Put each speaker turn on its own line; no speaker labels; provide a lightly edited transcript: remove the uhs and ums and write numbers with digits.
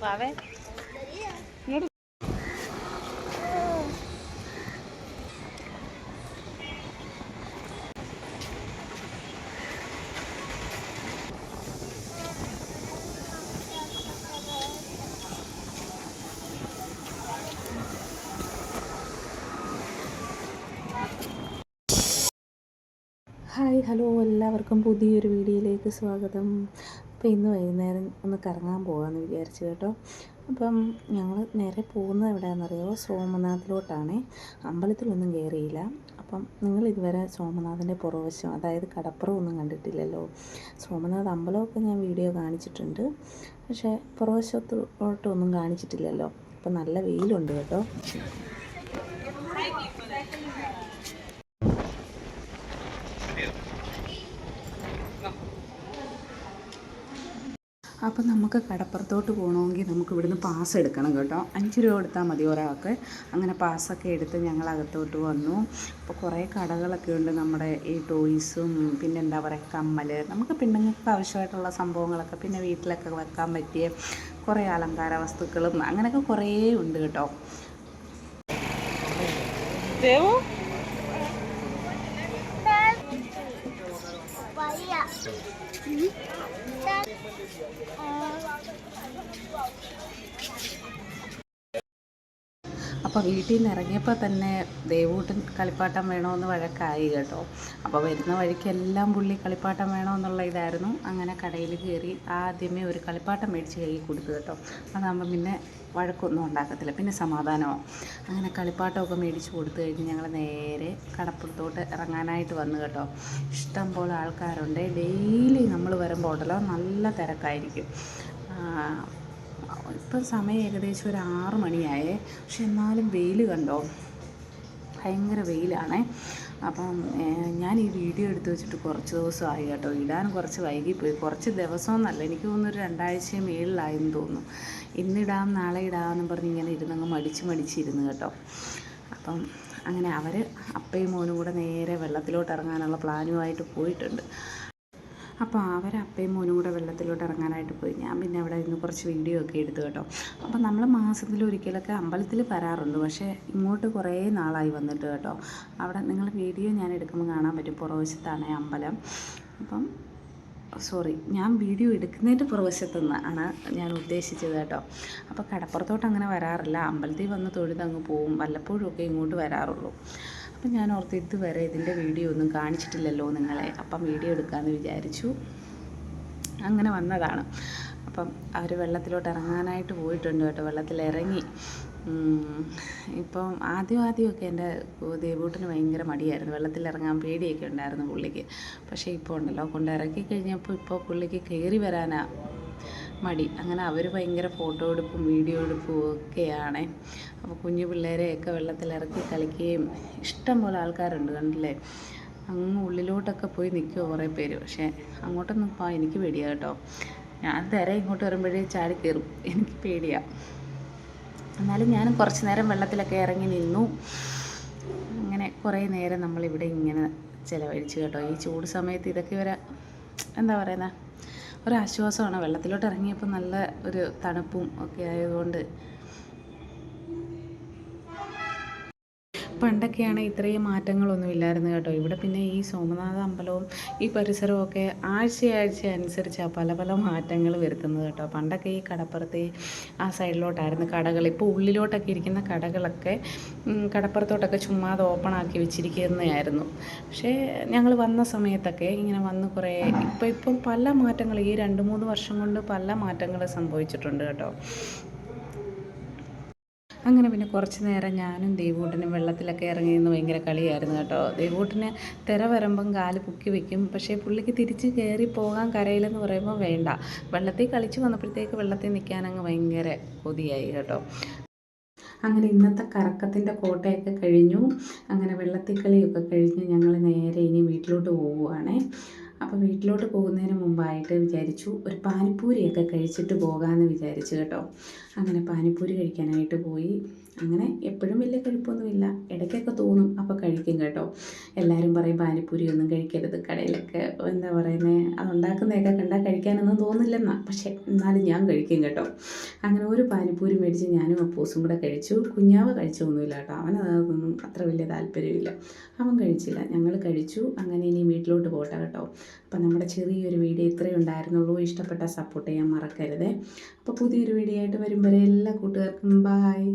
വാവേ ഇങ്ങോട്ട്.
Hi hello, എല്ലാവർക്കും പുതിയൊരു വീഡിയോയിലേക്ക് സ്വാഗതം. അപ്പോൾ ഇന്ന് വൈകുന്നേരം ഒന്ന് കറങ്ങാൻ പോകാമെന്ന് വിചാരിച്ചു കേട്ടോ. അപ്പം ഞങ്ങൾ നേരെ പോകുന്നത് എവിടെയാണെന്നറിയോ? സോമനാഥിലോട്ടാണ്. അമ്പലത്തിലൊന്നും കയറിയില്ല. അപ്പം നിങ്ങൾ ഇതുവരെ സോമനാഥിൻ്റെ പുറവശം, അതായത് കടപ്പുറം ഒന്നും കണ്ടിട്ടില്ലല്ലോ. സോമനാഥ് അമ്പലമൊക്കെ ഞാൻ വീഡിയോ കാണിച്ചിട്ടുണ്ട്, പക്ഷേ പുറവശത്തോട്ടൊന്നും കാണിച്ചിട്ടില്ലല്ലോ. അപ്പം നല്ല വെയിലുണ്ട് കേട്ടോ. അപ്പം നമുക്ക് കടപ്പുറത്തോട്ട് പോകണമെങ്കിൽ നമുക്ക് ഇവിടുന്ന് പാസ് എടുക്കണം കേട്ടോ. 5 രൂപ കൊടുത്താൽ മതി ഒരാൾക്ക്. അങ്ങനെ പാസ്സൊക്കെ എടുത്ത് ഞങ്ങൾ അകത്തോട്ട് വന്നു. അപ്പോൾ കുറേ കടകളൊക്കെ ഉണ്ട്, നമ്മുടെ ഈ ടോയ്സും പിന്നെ എന്താ പറയുക കമ്മൽ, നമുക്ക് പെണ്ണുങ്ങൾക്ക് ആവശ്യമായിട്ടുള്ള സംഭവങ്ങളൊക്കെ, പിന്നെ വീട്ടിലൊക്കെ വെക്കാൻ പറ്റിയ കുറേ അലങ്കാര വസ്തുക്കളും അങ്ങനെയൊക്കെ കുറേ ഉണ്ട് കേട്ടോ. അപ്പോൾ വീട്ടിൽ നിന്ന് ഇറങ്ങിയപ്പോൾ തന്നെ ദേവൂട്ടൻ കളിപ്പാട്ടം വേണമെന്ന് വഴക്കായി കേട്ടോ. അപ്പോൾ വരുന്ന വഴിക്കെല്ലാം പുള്ളി കളിപ്പാട്ടം വേണമെന്നുള്ള ഇതായിരുന്നു. അങ്ങനെ കടയിൽ കയറി ആദ്യമേ ഒരു കളിപ്പാട്ടം മേടിച്ച് കയ്യിൽ കൊടുത്തു കേട്ടോ. അതാകുമ്പോൾ പിന്നെ വഴക്കൊന്നും ഉണ്ടാക്കത്തില്ല, പിന്നെ സമാധാനമാവും. അങ്ങനെ കളിപ്പാട്ടമൊക്കെ മേടിച്ച് കൊടുത്തു കഴിഞ്ഞ് ഞങ്ങൾ നേരെ കടപ്പുറത്തോട്ട് ഇറങ്ങാനായിട്ട് വന്നു കേട്ടോ. ഇഷ്ടം പോലെ ആൾക്കാരുണ്ട്. ഡെയിലി നമ്മൾ വരുമ്പോൾ ഉണ്ടല്ലോ നല്ല തിരക്കായിരിക്കും. ഇപ്പം സമയം ഏകദേശം ഒരു 6 മണിയായേ, പക്ഷെ എന്നാലും വെയിൽ കണ്ടോ, ഭയങ്കര വെയിലാണേ. അപ്പം ഞാൻ ഈ വീഡിയോ എടുത്ത് വെച്ചിട്ട് കുറച്ച് ദിവസമായി കേട്ടോ. ഇടാൻ കുറച്ച് വൈകിപ്പോയി. കുറച്ച് ദിവസമൊന്നുമല്ല, എനിക്ക് തോന്നുന്നു ഒരു 2 ആഴ്ച മേളിലായെന്ന് തോന്നുന്നു. ഇന്നിടാം നാളെ ഇടാമെന്നും പറഞ്ഞ് ഇങ്ങനെ ഇരുന്നങ്ങ് മടിച്ചിരുന്നു കേട്ടോ. അപ്പം അങ്ങനെ അവർ അപ്പയും മോനും കൂടെ നേരെ വെള്ളത്തിലോട്ട് ഇറങ്ങാനുള്ള പ്ലാനുമായിട്ട് പോയിട്ടുണ്ട്. അപ്പോൾ അവർ അപ്പയും മോനും കൂടെ വെള്ളത്തിലോട്ട് ഇറങ്ങാനായിട്ട് പോയി. ഞാൻ പിന്നെ അവിടെ നിന്ന് കുറച്ച് വീഡിയോ ഒക്കെ എടുത്തു കേട്ടോ. അപ്പോൾ നമ്മൾ മാസത്തിലൊരിക്കലൊക്കെ അമ്പലത്തിൽ വരാറുണ്ട്, പക്ഷേ ഇങ്ങോട്ട് കുറേ നാളായി വന്നിട്ട് കേട്ടോ. അവിടെ നിങ്ങൾ വീഡിയോ ഞാൻ എടുക്കുമ്പോൾ കാണാൻ പറ്റും, പുറവശത്താണ് അമ്പലം. അപ്പം ഞാൻ വീഡിയോ എടുക്കുന്നതിൻ്റെ പുറവശത്തുനിന്നാണ് ഞാൻ ഉദ്ദേശിച്ചത് കേട്ടോ. അപ്പോൾ കടപ്പുറത്തോട്ട് അങ്ങനെ വരാറില്ല, അമ്പലത്തിൽ വന്ന് തൊഴുതങ്ങ് പോവും, വല്ലപ്പോഴും ഒക്കെ ഇങ്ങോട്ട് വരാറുള്ളൂ. അപ്പം ഞാൻ ഓർത്ത് ഇതുവരെ ഇതിൻ്റെ വീഡിയോ ഒന്നും കാണിച്ചിട്ടില്ലല്ലോ നിങ്ങളെ, അപ്പം വീഡിയോ എടുക്കാമെന്ന് വിചാരിച്ചു, അങ്ങനെ വന്നതാണ്. അപ്പം അവർ വെള്ളത്തിലോട്ട് ഇറങ്ങാനായിട്ട് പോയിട്ടുണ്ട് കേട്ടോ. വെള്ളത്തിലിറങ്ങി. ഇപ്പം ആദ്യമൊക്കെ എൻ്റെ ദേവൂട്ടിന് ഭയങ്കര മടിയായിരുന്നു, വെള്ളത്തിലിറങ്ങാൻ പേടിയൊക്കെ ഉണ്ടായിരുന്നു പുള്ളിക്ക്. പക്ഷേ ഇപ്പോൾ ഉണ്ടല്ലോ, കൊണ്ടിറക്കി കഴിഞ്ഞപ്പോൾ ഇപ്പോൾ പുള്ളിക്ക് കയറി വരാനാ മടി. അങ്ങനെ അവർ ഭയങ്കര ഫോട്ടോ എടുപ്പും വീഡിയോ എടുപ്പും ഒക്കെയാണ്. അപ്പോൾ കുഞ്ഞു പിള്ളേരെയൊക്കെ വെള്ളത്തിലിറക്കി കളിക്കുകയും, ഇഷ്ടം പോലെ ആൾക്കാരുണ്ട് കണ്ടില്ലേ. അങ്ങ് ഉള്ളിലോട്ടൊക്കെ പോയി നിൽക്കുക കുറേ പേര്. പക്ഷേ അങ്ങോട്ടൊന്നും പോകാൻ എനിക്ക് പേടിയാണ് കേട്ടോ. ഞാൻ ഇങ്ങോട്ട് വരുമ്പോഴേ ചാടി കയറും, എനിക്ക് പേടിയാണ്. എന്നാലും ഞാൻ കുറച്ച് നേരം വെള്ളത്തിലൊക്കെ ഇറങ്ങി നിന്നു. അങ്ങനെ കുറേ നേരം നമ്മളിവിടെ ഇങ്ങനെ ചിലവഴിച്ചു കേട്ടോ. ഈ ചൂട് സമയത്ത് ഇതൊക്കെ എന്താ പറയുന്നത്, ഒരാശ്വാസമാണ്. വെള്ളത്തിലോട്ട് ഇറങ്ങിയപ്പോൾ നല്ല ഒരു തണുപ്പും ഒക്കെ ആയതുകൊണ്ട്. പണ്ടൊക്കെയാണ് ഇത്രയും മാറ്റങ്ങളൊന്നും ഇല്ലായിരുന്നു കേട്ടോ. ഇവിടെ പിന്നെ ഈ സോമനാഥ അമ്പലവും ഈ പരിസരവും ഒക്കെ ആഴ്ച അനുസരിച്ചാണ് പല മാറ്റങ്ങൾ വരുത്തുന്നത് കേട്ടോ. പണ്ടൊക്കെ ഈ കടപ്പുറത്തെ ആ സൈഡിലോട്ടായിരുന്നു കടകൾ. ഇപ്പോൾ ഉള്ളിലോട്ടൊക്കെ ഇരിക്കുന്ന കടകളൊക്കെ കടപ്പുറത്തോട്ടൊക്കെ ചുമ്മാതെ ഓപ്പണാക്കി വെച്ചിരിക്കുന്നതായിരുന്നു. പക്ഷേ ഞങ്ങൾ വന്ന സമയത്തൊക്കെ ഇങ്ങനെ വന്ന് കുറേ ഇപ്പം പല മാറ്റങ്ങൾ ഈ 2-3 വർഷം കൊണ്ട് പല മാറ്റങ്ങൾ സംഭവിച്ചിട്ടുണ്ട് കേട്ടോ. അങ്ങനെ പിന്നെ കുറച്ച് നേരം ഞാനും ദേവൂട്ടനും വെള്ളത്തിലൊക്കെ ഇറങ്ങി നിന്ന് ഭയങ്കര കളിയായിരുന്നു കേട്ടോ. ദേവൂട്ടിന് തിര വരുമ്പം കാല് പൊക്കി വെക്കും, പക്ഷേ പുള്ളിക്ക് തിരിച്ച് കയറി പോകാൻ കരയിലെന്ന് പറയുമ്പോൾ വേണ്ട. വെള്ളത്തിൽ കളിച്ച് വന്നപ്പോഴത്തേക്ക് വെള്ളത്തിൽ നിൽക്കാനങ്ങ് ഭയങ്കര കൊതിയായി കേട്ടോ. അങ്ങനെ ഇന്നത്തെ കറക്കത്തിൻ്റെ കോട്ടയൊക്കെ കഴിഞ്ഞു. അങ്ങനെ വെള്ളത്തിൽ കളിയൊക്കെ കഴിഞ്ഞ് ഞങ്ങൾ നേരെ ഇനി വീട്ടിലോട്ട് പോവുകയാണേ. അപ്പോൾ വീട്ടിലോട്ട് പോകുന്നതിന് മുമ്പായിട്ട് വിചാരിച്ചു ഒരു പാനിപ്പൂരിയൊക്കെ കഴിച്ചിട്ട് പോകാമെന്ന് വിചാരിച്ചു കേട്ടോ. അങ്ങനെ പാനിപ്പൂരി കഴിക്കാനായിട്ട് പോയി. അങ്ങനെ എപ്പോഴും വലിയ കഴിപ്പൊന്നുമില്ല, ഇടയ്ക്കൊക്കെ തോന്നും അപ്പോൾ കഴിക്കും കേട്ടോ. എല്ലാവരും പറയും പാനിപ്പൂരി ഒന്നും കഴിക്കരുത്, കടയിലൊക്കെ എന്താ പറയുന്നത് അത് ഉണ്ടാക്കുന്നതൊക്കെ കണ്ടാൽ കഴിക്കാനൊന്നും തോന്നില്ലെന്നാണ്. പക്ഷേ എന്നാലും ഞാൻ കഴിക്കും കേട്ടോ. അങ്ങനെ ഒരു പാനിപ്പൂരി മേടിച്ച് ഞാനും അപ്പൂസും കൂടെ കഴിച്ചു. കുഞ്ഞാവ് കഴിച്ചൊന്നുമില്ല കേട്ടോ, അവനതൊന്നും അത്ര വലിയ താല്പര്യമില്ല, അവൻ കഴിച്ചില്ല. ഞങ്ങൾ കഴിച്ചു. അങ്ങനെ ഇനി വീട്ടിലോട്ട് പോട്ടെ കേട്ടോ. അപ്പം നമ്മുടെ ചെറിയൊരു വീഡിയോ ഇത്രയേ ഉണ്ടായിരുന്നുള്ളൂ. ഇഷ്ടപ്പെട്ട സപ്പോർട്ട് ചെയ്യാൻ മറക്കരുത്. അപ്പോൾ പുതിയൊരു വീഡിയോ ആയിട്ട് വരും വരെ എല്ലാ കൂട്ടുകാർക്കും ബായ്.